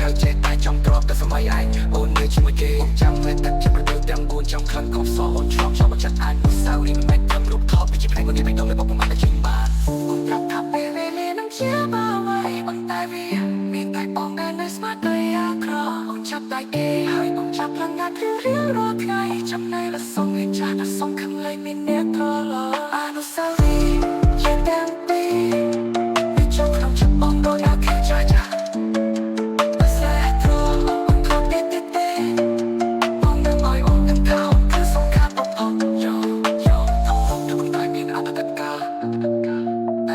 ហើយចេះតែចង់ទ្របតែសម័យឯងអូននៅជាមួយគេអូនចាំតែទឹកចិត្តប្រទល់ទាំង4ចង់ខ្លាំងខំសអូនឆ្លងមកចិត្តអានសៅរីមិនត្រឹមរូបថតពីផ្នែកមួយនេះមិនដឹងเลยบอกប្រមាណតែជិញបានអូនប្រាប់ថាពេលវេលានឹងជាមកໄວប៉ុន្តែវាមានតែបងដែលនៅស្មាតតែអាក្រអូនចាប់តែគេហើយអូនចាប់ផ្លងាត់រៀងរាល់ថ្ងៃចំណែកละសុំឲ្យចាស់តែសុំខាងលើមានអ្នកត្រឡប់អនុស្សាវរីយ៍ជាទាំងពីរវាចង់ក្នុងចិត្តបងដោយអាខិចាចា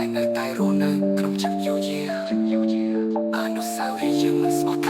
I know តែរស់នៅក្នុងចិត្តយូរយាអនុស្សាវរីយ៍យើងមិនស្មោះ